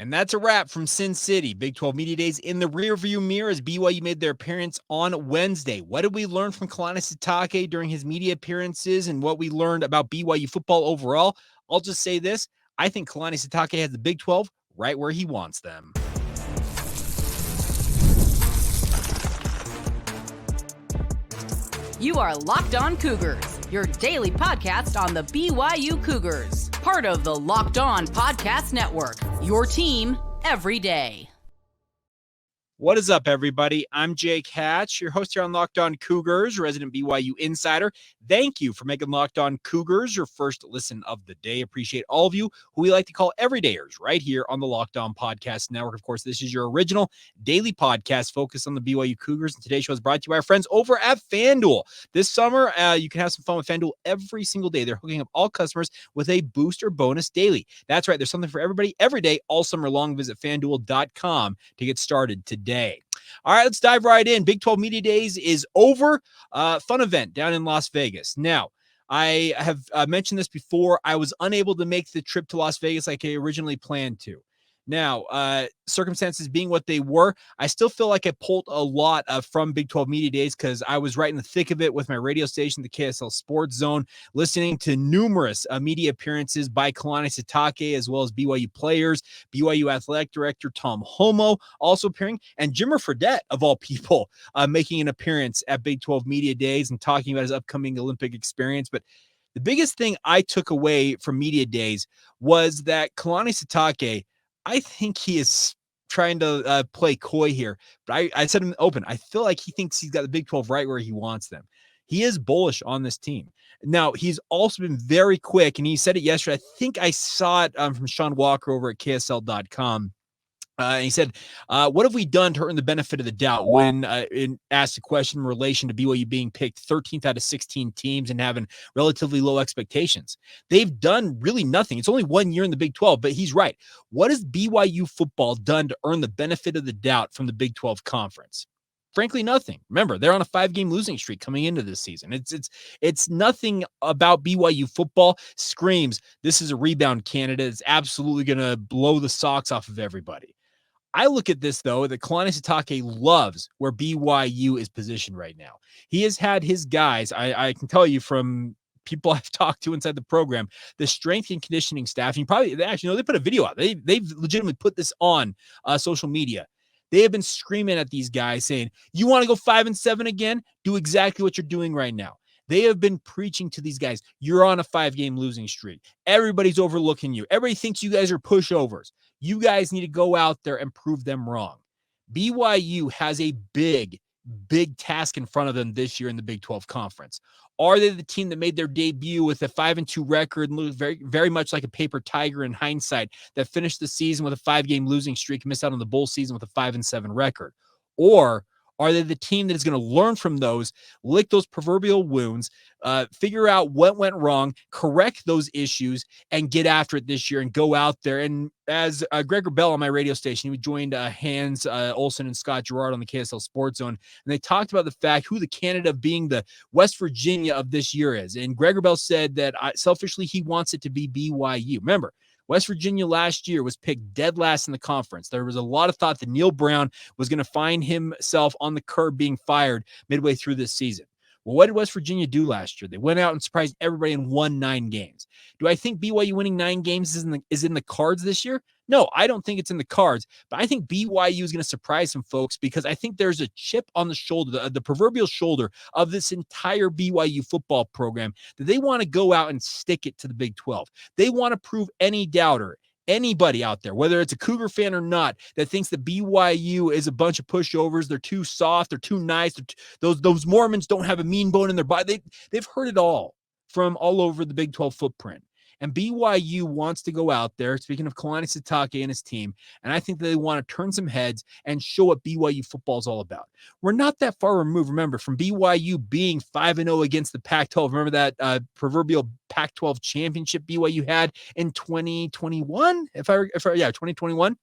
And that's a wrap from Sin City. Big 12 Media Days in the rearview mirror as BYU made their appearance on Wednesday. What did we learn from Kalani Sitake during his media appearances and what we learned about BYU football overall? I'll just say this. I think Kalani Sitake has the Big 12 right where he wants them. You are Locked On Cougars, your daily podcast on the BYU Cougars. Part of the Locked On Podcast Network, your team every day. What is up, everybody? I'm Jake Hatch, your host here on Locked On Cougars, resident BYU insider. Thank you for making Locked On Cougars your first listen of the day. Appreciate all of you who we like to call everydayers right here on the Locked On Podcast Network. Of course, this is your original daily podcast focused on the BYU Cougars. And today's show is brought to you by our friends over at FanDuel. This summer, you can have some fun with FanDuel every single day. They're hooking up all customers with a booster bonus daily. That's right. There's something for everybody every day all summer long. Visit FanDuel.com to get started today. All right, let's dive right in. Big 12 Media Days is over. Fun event down in Las Vegas. Now, I have mentioned this before. I was unable to make the trip to Las Vegas like I originally planned to. Now, circumstances being what they were, I still feel like I pulled a lot from Big 12 Media Days because I was right in the thick of it with my radio station, the KSL Sports Zone, listening to numerous media appearances by Kalani Sitake, as well as BYU players, BYU Athletic Director Tom Holmoe also appearing, and Jimmer Fredette, of all people, making an appearance at Big 12 Media Days and talking about his upcoming Olympic experience. But the biggest thing I took away from Media Days was that Kalani Sitake, I think he is trying to play coy here, but I said him open. I feel like he thinks he's got the Big 12 right where he wants them. He is bullish on this team. Now, he's also been very quick, and he said it yesterday. I think I saw it from Sean Walker over at KSL.com. And he said, what have we done to earn the benefit of the doubt when asked a question in relation to BYU being picked 13th out of 16 teams and having relatively low expectations? They've done really nothing. It's only 1 year in the Big 12, but he's right. What has BYU football done to earn the benefit of the doubt from the Big 12 conference? Frankly, nothing. Remember, they're on a 5-game losing streak coming into this season. It's nothing about BYU football screams this is a rebound candidate. It's absolutely going to blow the socks off of everybody. I look at this, though, that Kalani Sitake loves where BYU is positioned right now. He has had his guys, I can tell you from people I've talked to inside the program, the strength and conditioning staff, and they put a video out. They've legitimately put this on social media. They have been screaming at these guys saying, you want to go 5-7 again? Do exactly what you're doing right now. They have been preaching to these guys, you're on a 5-game losing streak. Everybody's overlooking you. Everybody thinks you guys are pushovers. You guys need to go out there and prove them wrong. BYU has a big task in front of them this year in the Big 12 Conference. Are they the team that made their debut with a 5-2 record and looked very, very much like a paper tiger in hindsight that finished the season with a 5-game losing streak and missed out on the bowl season with a 5-7 record? Or are they the team that is going to learn from those, lick those proverbial wounds, figure out what went wrong, correct those issues, and get after it this year and go out there? And as Gregor Bell on my radio station, he joined Hans Olsen and Scott Gerard on the KSL Sports Zone, and they talked about the fact who the candidate of being the West Virginia of this year is. And Gregor Bell said that selfishly he wants it to be BYU. Remember, West Virginia last year was picked dead last in the conference. There was a lot of thought that Neil Brown was going to find himself on the curb being fired midway through this season. Well, what did West Virginia do last year? They went out and surprised everybody and won 9 games. Do I think BYU winning 9 games is in the cards this year? No, I don't think it's in the cards, but I think BYU is going to surprise some folks because I think there's a chip on the shoulder, the proverbial shoulder of this entire BYU football program that they want to go out and stick it to the Big 12. They want to prove any doubter, anybody out there, whether it's a Cougar fan or not, that thinks that BYU is a bunch of pushovers, they're too soft, they're too nice, those Mormons don't have a mean bone in their body. They've heard it all from all over the Big 12 footprint. And BYU wants to go out there, speaking of Kalani Sitake and his team, and I think they want to turn some heads and show what BYU football is all about. We're not that far removed, remember, from BYU being 5-0 against the Pac-12. Remember that proverbial Pac-12 championship BYU had in 2021? 2021.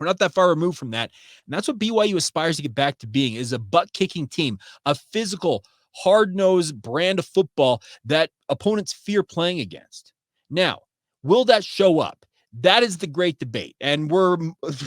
We're not that far removed from that. And that's what BYU aspires to get back to being, is a butt-kicking team, a physical, hard-nosed brand of football that opponents fear playing against. Now, will that show up? That is the great debate, and we're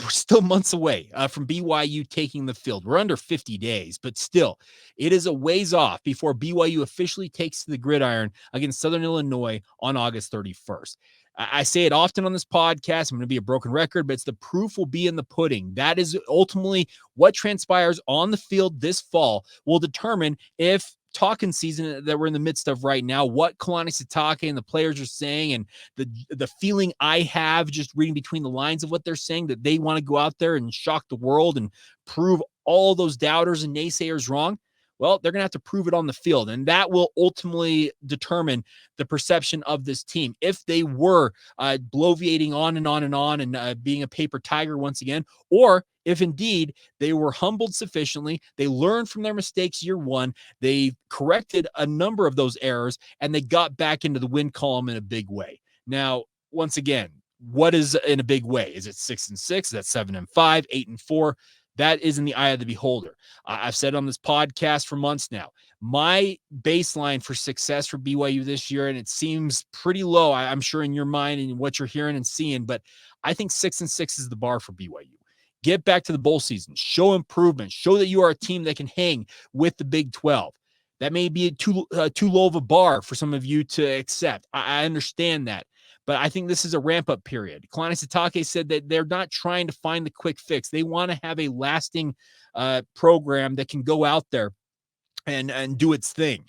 still months away from BYU taking the field. We're under 50 days, but still, it is a ways off before BYU officially takes to the gridiron against Southern Illinois on August 31st. I say it often on this podcast. I'm going to be a broken record, but it's the proof will be in the pudding. That is ultimately what transpires on the field this fall will determine if talking season that we're in the midst of right now, what Kalani Sitake and the players are saying, and the feeling I have just reading between the lines of what they're saying, that they want to go out there and shock the world and prove all those doubters and naysayers wrong. Well, they're going to have to prove it on the field, and that will ultimately determine the perception of this team. If they were bloviating on and on and on and being a paper tiger once again, or if indeed they were humbled sufficiently, they learned from their mistakes year one, they corrected a number of those errors, and they got back into the win column in a big way. Now, once again, what is in a big way? Is it 6-6? That's 7-5, 8-4. That is in the eye of the beholder. I've said on this podcast for months now, my baseline for success for BYU this year, and it seems pretty low, I'm sure in your mind and what you're hearing and seeing, but I think 6-6 is the bar for BYU. Get back to the bowl season, show improvement, show that you are a team that can hang with the Big 12. That may be too low of a bar for some of you to accept. I understand that. But I think this is a ramp-up period. Kalani Sitake said that they're not trying to find the quick fix. They want to have a lasting program that can go out there and do its thing.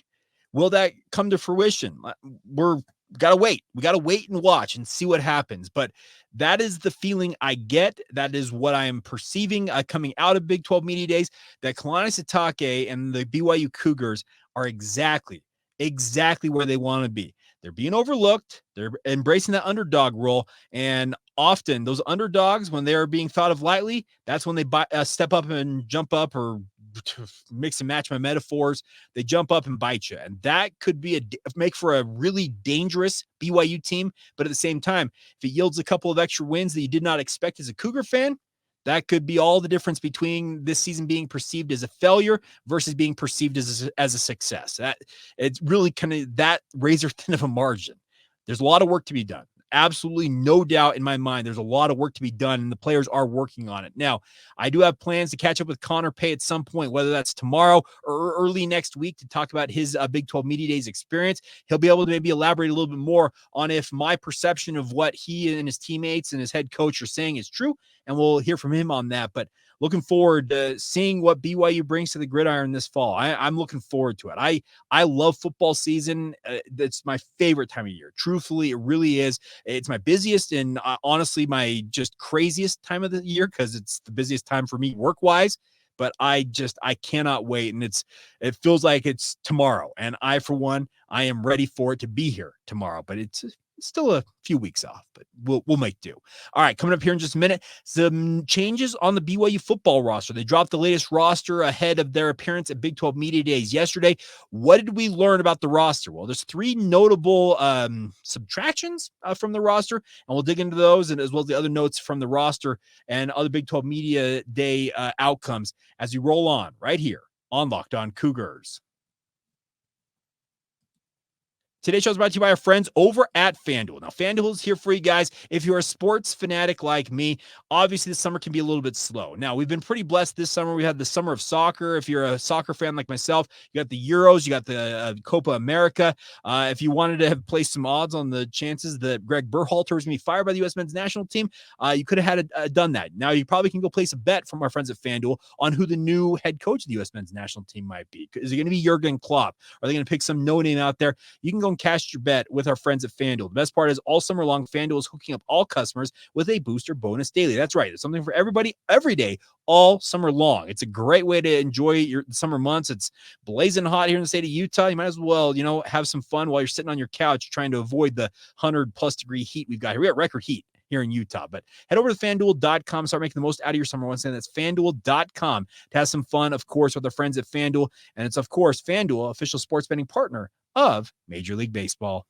Will that come to fruition? We're got to wait. We got to wait and watch and see what happens. But that is the feeling I get. That is what I am perceiving coming out of Big 12 Media Days, that Kalani Sitake and the BYU Cougars are exactly where they want to be. They're being overlooked. They're embracing that underdog role. And often those underdogs, when they are being thought of lightly, that's when they step up and jump up, or to mix and match my metaphors, they jump up and bite you. And that could be make for a really dangerous BYU team. But at the same time, if it yields a couple of extra wins that you did not expect as a Cougar fan, that could be all the difference between this season being perceived as a failure versus being perceived as a success. That it's really kind of that razor thin of a margin. There's a lot of work to be done. Absolutely no doubt in my mind, there's a lot of work to be done, and the players are working on it. Now, I do have plans to catch up with Connor Pay at some point, whether that's tomorrow or early next week, to talk about his Big 12 Media Days experience. He'll be able to maybe elaborate a little bit more on if my perception of what he and his teammates and his head coach are saying is true, and we'll hear from him on that. But looking forward to seeing what BYU brings to the gridiron this fall. I'm looking forward to it. I love football season. That's my favorite time of year. Truthfully, it really is. It's my busiest and honestly my just craziest time of the year, because it's the busiest time for me work-wise. But I cannot wait, and it feels like it's tomorrow. And I, for one, I am ready for it to be here tomorrow. But it's still a few weeks off, but we'll make do. All right, coming up here in just a minute, some changes on the BYU football roster. They dropped the latest roster ahead of their appearance at Big 12 Media Days yesterday. What did we learn about the roster? Well, there's three notable subtractions from the roster, and we'll dig into those, and as well as the other notes from the roster and other Big 12 Media Day outcomes as we roll on right here on Locked On Cougars. Today's show is brought to you by our friends over at FanDuel. Now, FanDuel is here for you guys. If you're a sports fanatic like me, obviously this summer can be a little bit slow. Now, we've been pretty blessed this summer. We had the summer of soccer. If you're a soccer fan like myself, you got the Euros, you got the Copa America. If you wanted to have placed some odds on the chances that Greg Berhalter was going to be fired by the U.S. men's national team, you could have done that. Now, you probably can go place a bet from our friends at FanDuel on who the new head coach of the U.S. men's national team might be. Is it going to be Jurgen Klopp? Are they going to pick some no-name out there? You can go and cash your bet with our friends at FanDuel. The best part is all summer long, FanDuel is hooking up all customers with a booster bonus daily. That's right. It's something for everybody every day, all summer long. It's a great way to enjoy your summer months. It's blazing hot here in the state of Utah. You might as well, have some fun while you're sitting on your couch trying to avoid the 100+ degree heat we've got here. We got record heat here in Utah, but head over to FanDuel.com, start making the most out of your summer. Once again, that's FanDuel.com to have some fun, of course, with our friends at FanDuel. And it's, of course, FanDuel, official sports betting partner of Major League Baseball.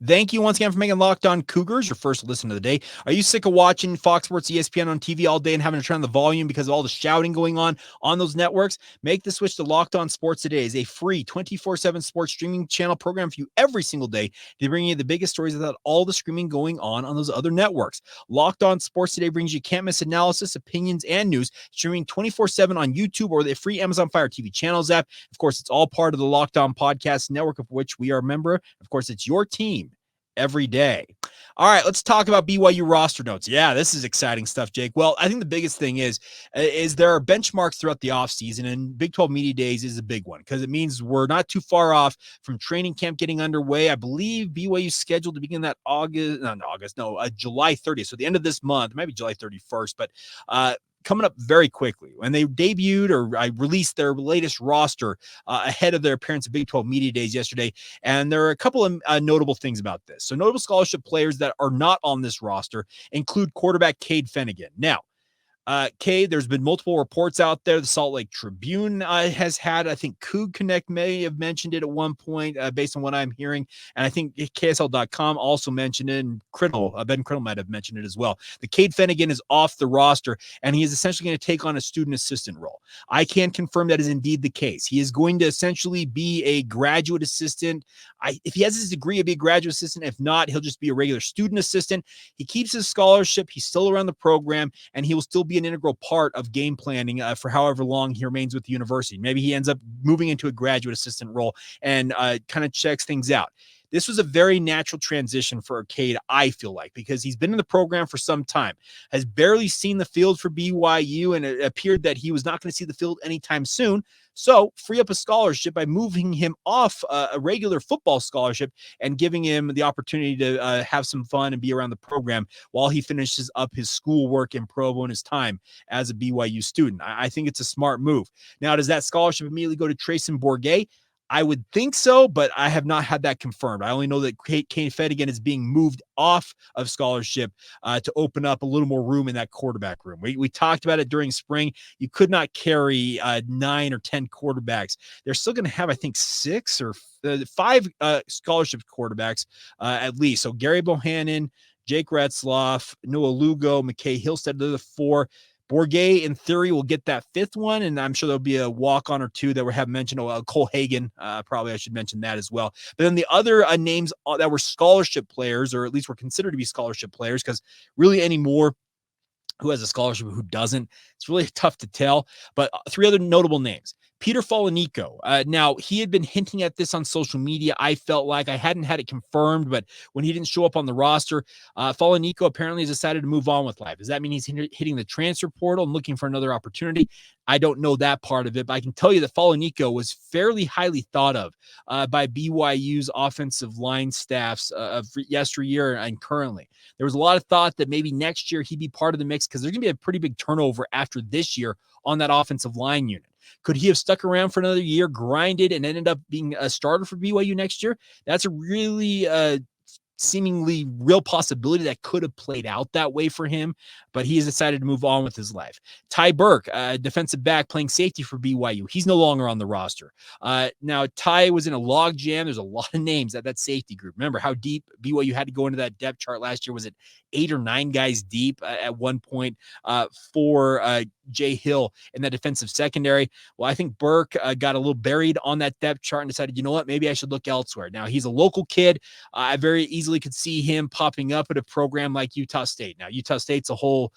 Thank you once again for making Locked On Cougars your first listen of the day. Are you sick of watching Fox Sports, ESPN on TV all day and having to turn on the volume because of all the shouting going on those networks? Make the switch to Locked On Sports today. It's a free 24/7 sports streaming channel program for you every single day to bring you the biggest stories without all the screaming going on those other networks. Locked On Sports today brings you can't miss analysis, opinions, and news, streaming 24/7 on YouTube or the free Amazon Fire TV channels app. Of course, it's all part of the Locked On Podcast Network, of which we are a member. Of course, it's your team every day. All right, let's talk about BYU roster notes. Yeah, this is exciting stuff, Jake. Well, I think the biggest thing is there are benchmarks throughout the offseason, and Big 12 Media Days is a big one because it means we're not too far off from training camp getting underway. I believe BYU is scheduled to begin that July 30th. So the end of this month, maybe July 31st, but coming up very quickly. When they debuted or I released their latest roster ahead of their appearance at Big 12 Media Days yesterday, and there are a couple of notable things about this. So notable scholarship players that are not on this roster include quarterback Cade Fennegan. Now, Cade, there's been multiple reports out there. The Salt Lake Tribune has had, I think Coug Connect may have mentioned it at one point based on what I'm hearing. And I think KSL.com also mentioned it, and Ben Criddle might have mentioned it as well. The Cade Fennegan is off the roster, and he is essentially going to take on a student assistant role. I can confirm that is indeed the case. He is going to essentially be a graduate assistant. If he has his degree, he'll be a graduate assistant. If not, he'll just be a regular student assistant. He keeps his scholarship. He's still around the program, and he will still be an integral part of game planning for however long he remains with the university. Maybe he ends up moving into a graduate assistant role and kind of checks things out. This was a very natural transition for Cade, I feel like, because he's been in the program for some time, has barely seen the field for BYU, and it appeared that he was not going to see the field anytime soon. So free up a scholarship by moving him off a regular football scholarship and giving him the opportunity to have some fun and be around the program while he finishes up his schoolwork in Provo and his time as a BYU student. I think it's a smart move. Now, does that scholarship immediately go to Trayson Bourget? I would think so, but I have not had that confirmed. I only know that Cade Fennegan is being moved off of scholarship to open up a little more room in that quarterback room. We talked about it during spring. You could not carry 9 or 10 quarterbacks. They're still going to have, I think, 6 or 5 scholarship quarterbacks at least. So Gary Bohannon, Jake Retzloff, Noah Lugo, McKay Hillstead, they're the 4. Bourget, in theory, will get that 5th one, and I'm sure there'll be a walk-on or 2 that we have mentioned. Cole Hagan, probably I should mention that as well. But then the other names that were scholarship players, or at least were considered to be scholarship players, because really anymore, who has a scholarship, who doesn't, it's really tough to tell. But 3 other notable names. Peter Falaniko. Now, he had been hinting at this on social media. I felt like I hadn't had it confirmed, but when he didn't show up on the roster, Falaniko apparently has decided to move on with life. Does that mean he's hitting the transfer portal and looking for another opportunity? I don't know that part of it, but I can tell you that Falaniko was fairly highly thought of by BYU's offensive line staffs of yesteryear and currently. There was a lot of thought that maybe next year he'd be part of the mix because there's going to be a pretty big turnover after this year on that offensive line unit. Could he have stuck around for another year, grinded, and ended up being a starter for BYU next year? That's a really seemingly real possibility that could have played out that way for him, but he has decided to move on with his life. Ty Burke, defensive back playing safety for BYU. He's no longer on the roster. Now, Ty was in a log jam. There's a lot of names at that safety group. Remember how deep BYU had to go into that depth chart last year? Was it 8 or 9 guys deep at one point for Jay Hill in that defensive secondary? Well, I think Burke got a little buried on that depth chart and decided, you know what, maybe I should look elsewhere. Now, he's a local kid. I very easily could see him popping up at a program like Utah State. Now, Utah State's a whole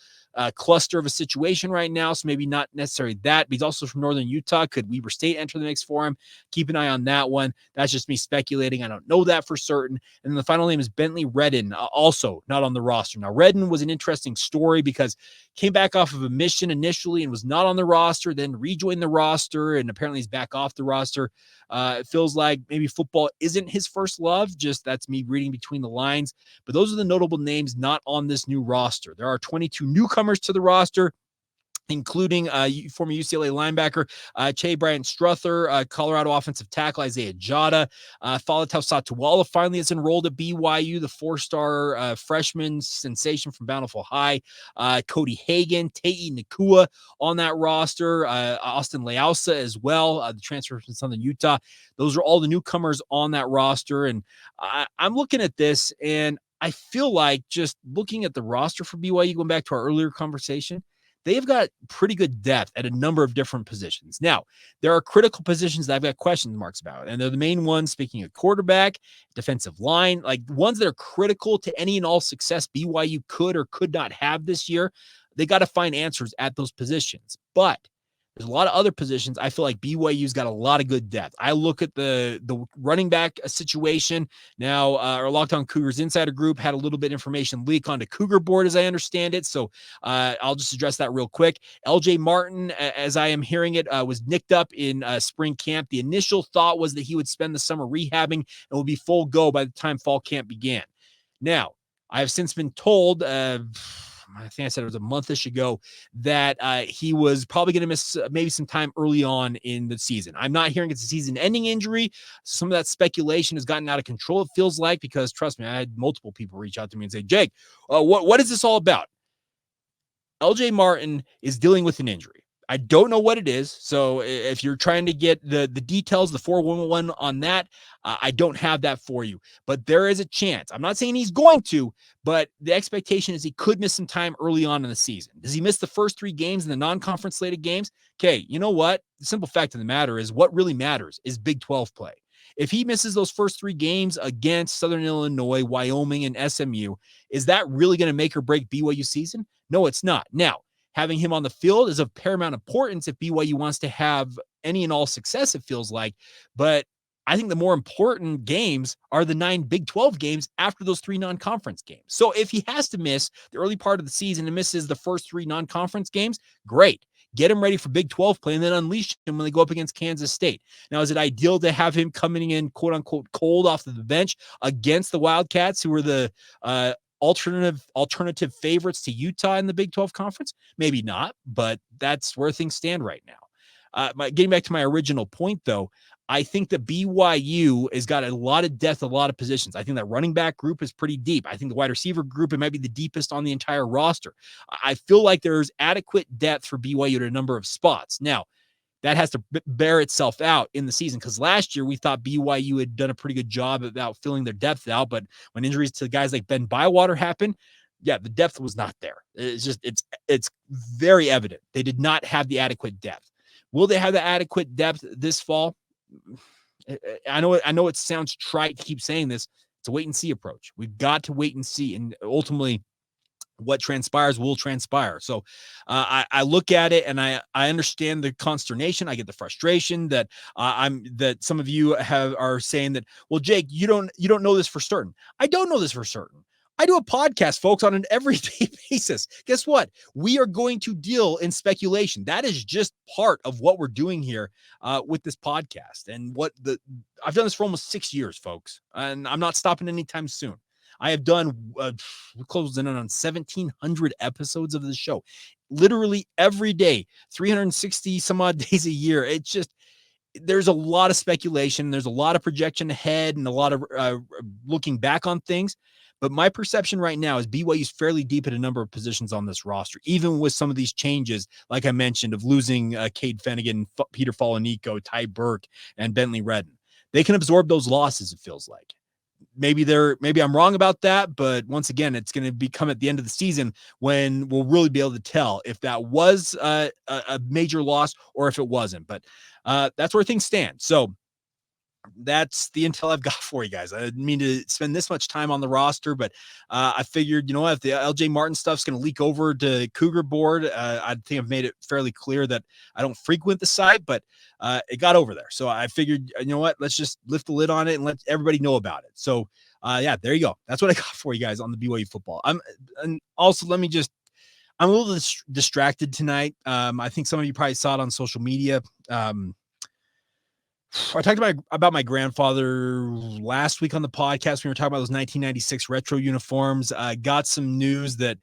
cluster of a situation right now, so maybe not necessarily that, but he's also from Northern Utah. Could Weber State enter the mix for him? Keep an eye on that one. That's just me speculating. I don't know that for certain. And then the final name is Bentley Redden, also not on the roster. Now, Redden was an interesting story because came back off of a mission initially and was not on the roster, then rejoined the roster, and apparently he's back off the roster. It feels like maybe football isn't his first love. Just that's me reading between the lines. But those are the notable names not on this new roster. There are 22 newcomers to the roster. including former UCLA linebacker Che Bryant Struther, Colorado offensive tackle Isaiah Jada, Falaniko Satuala finally is enrolled at BYU, the four-star freshman sensation from Bountiful High, Cody Hagan, Tei Nakua on that roster, Austin Leausa as well, the transfer from Southern Utah. Those are all the newcomers on that roster, and I'm looking at this, and I feel like just looking at the roster for BYU, going back to our earlier conversation, they've got pretty good depth at a number of different positions. Now, there are critical positions that I've got question marks about, and they're the main ones, speaking of quarterback, defensive line, like ones that are critical to any and all success BYU could or could not have this year. They got to find answers at those positions. But there's a lot of other positions. I feel like BYU's got a lot of good depth. I look at the running back situation. Now, our Locked On Cougars Insider Group had a little bit of information leak onto Cougar Board, as I understand it. So I'll just address that real quick. LJ Martin, as I am hearing it, was nicked up in spring camp. The initial thought was that he would spend the summer rehabbing and would be full go by the time fall camp began. Now, I have since been told, I think I said it was a month-ish ago, that he was probably going to miss maybe some time early on in the season. I'm not hearing it's a season-ending injury. Some of that speculation has gotten out of control, it feels like, because trust me, I had multiple people reach out to me and say, Jake, what is this all about? LJ Martin is dealing with an injury. I don't know what it is. So if you're trying to get the details, the 411 on that, I don't have that for you. But there is a chance. I'm not saying he's going to, but the expectation is he could miss some time early on in the season. Does he miss the first 3 games in the non-conference slated games? Okay, you know what? The simple fact of the matter is what really matters is Big 12 play. If he misses those first 3 games against Southern Illinois, Wyoming, and SMU, is that really going to make or break BYU season? No, it's not. Now, having him on the field is of paramount importance if BYU wants to have any and all success, it feels like. But I think the more important games are the 9 Big 12 games after those 3 non-conference games. So if he has to miss the early part of the season and misses the first 3 non-conference games, great. Get him ready for Big 12 play and then unleash him when they go up against Kansas State. Now, is it ideal to have him coming in, quote unquote, cold off of the bench against the Wildcats, who are the alternative favorites to Utah in the Big 12 conference? Maybe not, but that's where things stand right now. Getting back to my original point, though, I think that BYU has got a lot of depth, a lot of positions. I think that running back group is pretty deep. I think the wide receiver group, it might be the deepest on the entire roster. I feel like there's adequate depth for BYU at a number of spots. Now, that has to bear itself out in the season, because last year we thought BYU had done a pretty good job about filling their depth out. But when injuries to guys like Ben Bywater happened, yeah, the depth was not there. It's very evident. They did not have the adequate depth. Will they have the adequate depth this fall? I know it sounds trite to keep saying this. It's a wait and see approach. We've got to wait and see. And ultimately, what transpires will transpire. So I look at it and I understand the consternation. I get the frustration that that some of you are saying that, well, Jake, you don't know this for certain. I don't know this for certain. I do a podcast, folks, on an everyday basis. Guess what? We are going to deal in speculation. That is just part of what we're doing here with this podcast. And I've done this for almost 6 years, folks, and I'm not stopping anytime soon. I have done, we closed in on 1,700 episodes of the show, literally every day, 360 some odd days a year. It's just, there's a lot of speculation. There's a lot of projection ahead and a lot of looking back on things. But my perception right now is BYU is fairly deep at a number of positions on this roster, even with some of these changes, like I mentioned, of losing Cade Fennegan, Peter Falaniko, Ty Burke, and Bentley Redden. They can absorb those losses, it feels like. Maybe I'm wrong about that, but once again, it's going to become at the end of the season when we'll really be able to tell if that was a major loss or if it wasn't. But that's where things stand. So that's the intel I've got for you guys. I didn't mean to spend this much time on the roster, but I figured, you know what, if the LJ Martin stuff's going to leak over to Cougar Board, I think I've made it fairly clear that I don't frequent the site, but it got over there. So I figured, you know what, let's just lift the lid on it and let everybody know about it. So yeah, there you go. That's what I got for you guys on the BYU football. And also I'm a little distracted tonight. I think some of you probably saw it on social media. I talked about my grandfather last week on the podcast. We were talking about those 1996 retro uniforms. Got some news that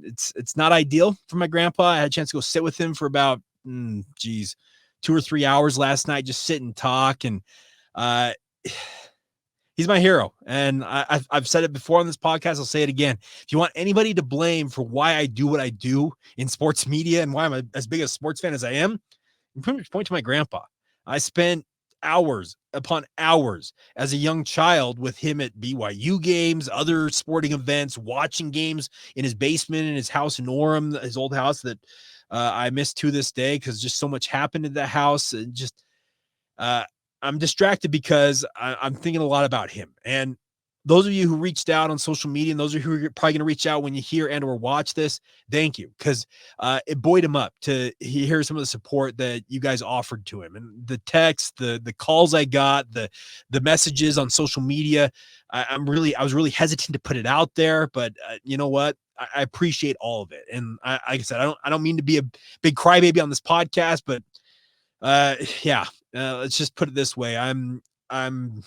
it's not ideal for my grandpa. I had a chance to go sit with him for about 2 or 3 hours last night, just sit and talk. And he's my hero. And I've said it before on this podcast. I'll say it again. If you want anybody to blame for why I do what I do in sports media and why I'm as big a sports fan as I am, you pretty much point to my grandpa. I spent hours upon hours as a young child with him at BYU games, other sporting events, watching games in his basement in his house in Orem, his old house that I miss to this day because just so much happened in that house. And just I'm distracted because I'm thinking a lot about him. And those of you who reached out on social media and those of you who are probably going to reach out when you hear and or watch this, thank you, because it buoyed him up to hear some of the support that you guys offered to him, and the text, the calls I got, the messages on social media. I was really hesitant to put it out there, but you know what? I appreciate all of it. And like I said, I don't mean to be a big crybaby on this podcast, but let's just put it this way. I don't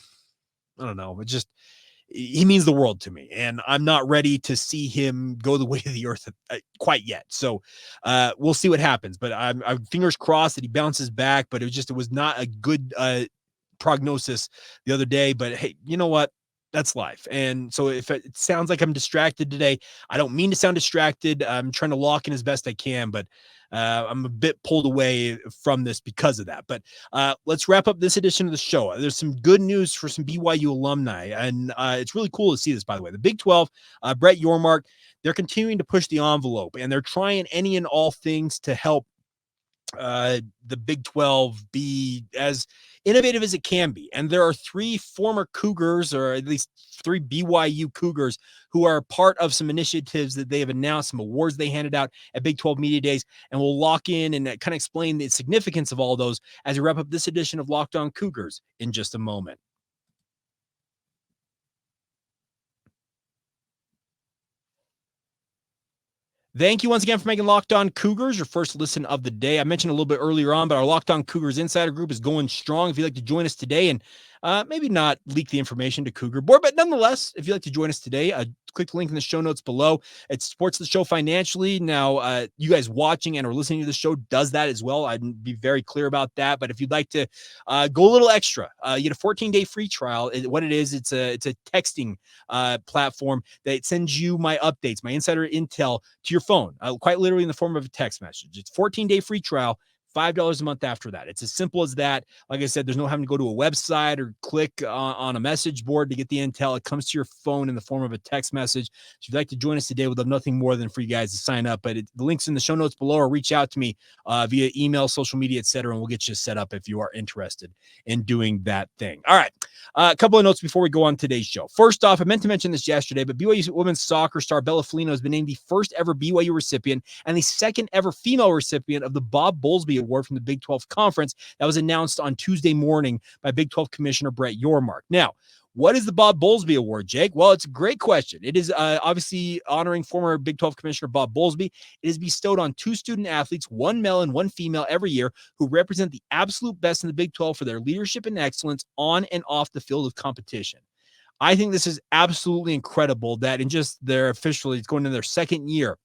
know. He means the world to me, and I'm not ready to see him go the way of the earth quite yet. So we'll see what happens, but I'm fingers crossed that he bounces back, but it was not a good prognosis the other day. But hey, you know what? That's life. And so if it sounds like I'm distracted today, I don't mean to sound distracted. I'm trying to lock in as best I can, but I'm a bit pulled away from this because of that. But let's wrap up this edition of the show. There's some good news for some BYU alumni, and it's really cool to see this, by the way. The Big 12, Brett Yormark, they're continuing to push the envelope, and they're trying any and all things to help the Big 12 be as innovative as it can be. And there are 3 former Cougars, or at least 3 BYU Cougars, who are part of some initiatives that they have announced, some awards they handed out at Big 12 Media Days. And we'll lock in and kind of explain the significance of all those as we wrap up this edition of Locked On Cougars in just a moment. Thank you once again for making Locked On Cougars your first listen of the day. I mentioned a little bit earlier on, but our Locked On Cougars Insider Group is going strong. If you'd like to join us today and maybe not leak the information to Cougar Board, but nonetheless, if you'd like to join us today, click the link in the show notes below. It supports the show financially. Now, you guys watching and or listening to the show does that as well. I'd be very clear about that. But if you'd like to go a little extra, you get a 14-day free trial. What it is, it's a texting platform that sends you my updates, my insider intel to your phone, quite literally in the form of a text message. It's 14-day free trial. $5 a month after that. It's as simple as that. Like I said, there's no having to go to a website or click on a message board to get the intel. It comes to your phone in the form of a text message. So if you'd like to join us today, we'd love nothing more than for you guys to sign up. But the link's in the show notes below, or reach out to me via email, social media, etc., and we'll get you set up if you are interested in doing that thing. All right. A couple of notes before we go on today's show. First off, I meant to mention this yesterday, but BYU women's soccer star Bella Folino has been named the first ever BYU recipient and the second ever female recipient of the Bob Bowlsby Award from the Big 12 Conference that was announced on Tuesday morning by Big 12 Commissioner Brett Yormark. Now, what is the Bob Bowlsby Award, Jake? Well, it's a great question. It is obviously honoring former Big 12 Commissioner Bob Bowlsby. It is bestowed on 2 student athletes, 1 male and 1 female every year, who represent the absolute best in the Big 12 for their leadership and excellence on and off the field of competition. I think this is absolutely incredible that in just their officially, it's going into their second year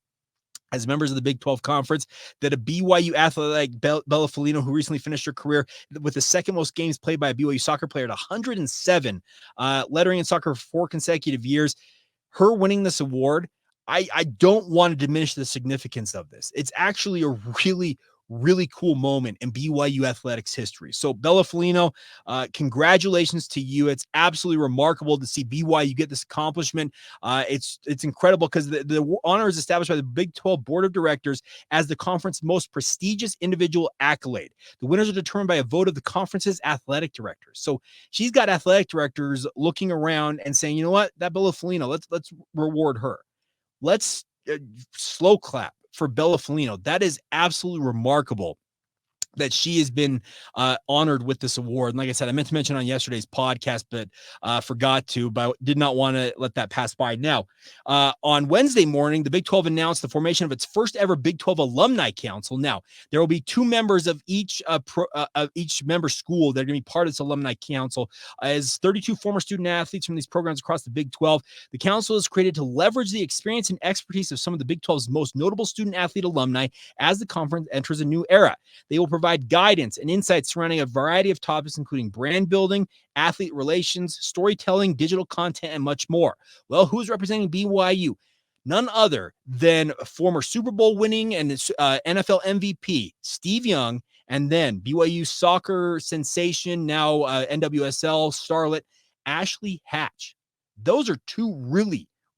as members of the Big 12 Conference, that a BYU athlete like Bella Folino, who recently finished her career with the second most games played by a BYU soccer player at 107, lettering in soccer for 4 consecutive years, her winning this award, I don't want to diminish the significance of this. It's actually a really, really cool moment in BYU athletics history. So Bella Folino, congratulations to you. It's absolutely remarkable to see BYU get this accomplishment. It's incredible because the honor is established by the Big 12 Board of Directors as the conference's most prestigious individual accolade. The winners are determined by a vote of the conference's athletic directors. So she's got athletic directors looking around and saying, you know what, that Bella Folino, let's reward her. Let's slow clap for Bella Folino. That is absolutely remarkable that she has been honored with this award. And like I said, I meant to mention on yesterday's podcast, but forgot to, but did not want to let that pass by. Now, on Wednesday morning, the Big 12 announced the formation of its first ever Big 12 Alumni Council. Now, there will be 2 members of each member school that are going to be part of this Alumni Council. As 32 former student athletes from these programs across the Big 12, the council is created to leverage the experience and expertise of some of the Big 12's most notable student athlete alumni as the conference enters a new era. They will provide guidance and insights surrounding a variety of topics, including brand building, athlete relations, storytelling, digital content, and much more. Well, who's representing BYU? None other than former Super Bowl winning and NFL MVP Steve Young, and then BYU soccer sensation, now NWSL starlet, Ashley Hatch. Those are 2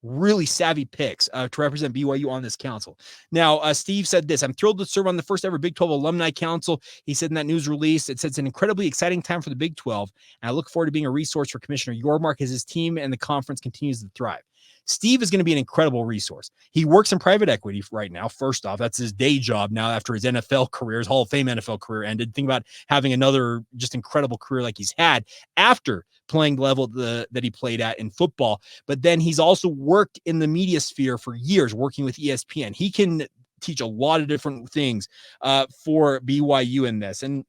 really savvy picks to represent BYU on this council. Now, Steve said this: "I'm thrilled to serve on the first ever Big 12 Alumni Council." He said in that news release, it says it's an incredibly exciting time for the Big 12, and I look forward to being a resource for Commissioner Yormark as his team and the conference continues to thrive. Steve is going to be an incredible resource. He works in private equity right now. First off, that's his day job now after his NFL career, his Hall of Fame NFL career ended. Think about having another just incredible career like he's had after playing the level that he played at in football. But then he's also worked in the media sphere for years, working with ESPN. He can teach a lot of different things for BYU in this. And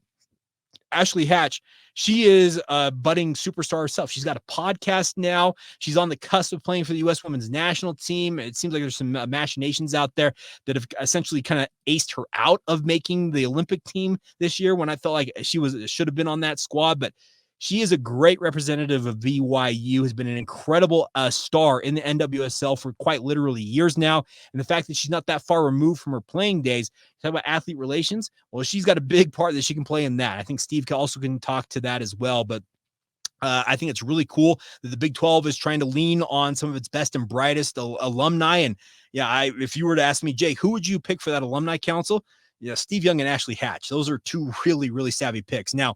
Ashley Hatch, she is a budding superstar herself. She's got a podcast now. She's on the cusp of playing for the U.S. women's national team. It seems like there's some machinations out there that have essentially kind of aced her out of making the Olympic team this year, when I felt like she should have been on that squad. But she is a great representative of BYU, has been an incredible star in the NWSL for quite literally years now. And the fact that she's not that far removed from her playing days, talk about athlete relations, well, she's got a big part that she can play in that. I think Steve also can talk to that as well. But I think it's really cool that the Big 12 is trying to lean on some of its best and brightest alumni. And yeah, if you were to ask me, Jake, who would you pick for that alumni council? Yeah, Steve Young and Ashley Hatch. Those are 2 really savvy picks. Now,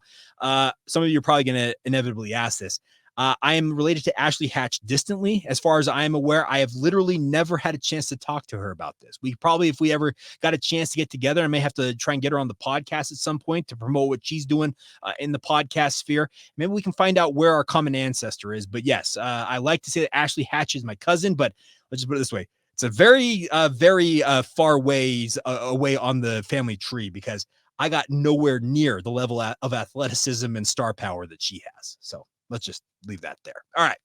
some of you are probably going to inevitably ask this. I am related to Ashley Hatch distantly. As far as I am aware, I have literally never had a chance to talk to her about this. We probably, if we ever got a chance to get together, I may have to try and get her on the podcast at some point to promote what she's doing in the podcast sphere. Maybe we can find out where our common ancestor is. But yes, I like to say that Ashley Hatch is my cousin, but let's just put it this way. It's a very far ways away on the family tree, because I got nowhere near the level of athleticism and star power that she has. So let's just leave that there. All right.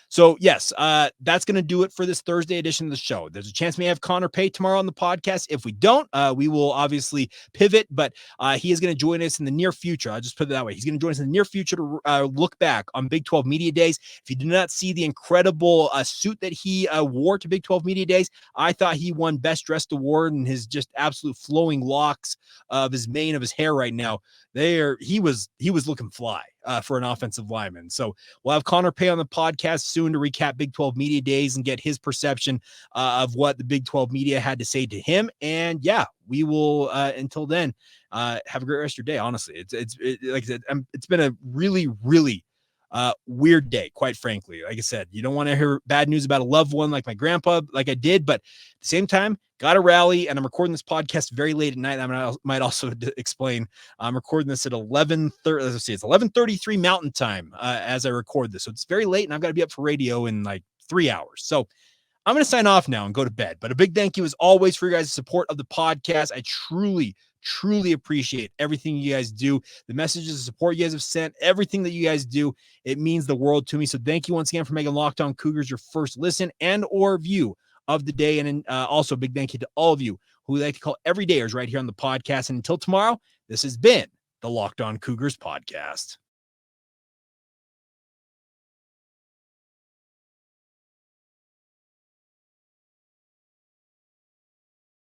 So yes, that's going to do it for this Thursday edition of the show. There's a chance we have Connor Pay tomorrow on the podcast. If we don't, we will obviously pivot, but he is going to join us in the near future. I'll just put it that way. He's going to join us in the near future to look back on Big 12 Media Days. If you did not see the incredible suit that he wore to Big 12 Media Days, I thought he won Best Dressed Award, and his just absolute flowing locks of his mane of his hair right now, he was looking fly for an offensive lineman. So we'll have Connor Pay on the podcast soon to recap Big 12 Media Days and get his perception of what the Big 12 media had to say to him. And yeah, we will until then have a great rest of your day. Honestly, it's like I said, it's been a really weird day, quite frankly. Like I said, you don't want to hear bad news about a loved one like my grandpa, like I did, but at the same time, got to rally. And I'm recording this podcast very late at night. I might also explain I'm recording this at 11:30. Let's see, it's 11:33 Mountain Time as I record this, so it's very late, and I've got to be up for radio in like 3 hours. So I'm going to sign off now and go to bed. But a big thank you as always for your guys' support of the podcast. I truly appreciate everything you guys do, the messages, the support you guys have sent, everything that you guys do. It means the world to me. So thank you once again for making Locked On Cougars your first listen and or view of the day. And also a big thank you to all of you who we like to call everydayers right here on the podcast. And until tomorrow, this has been the Locked On Cougars podcast.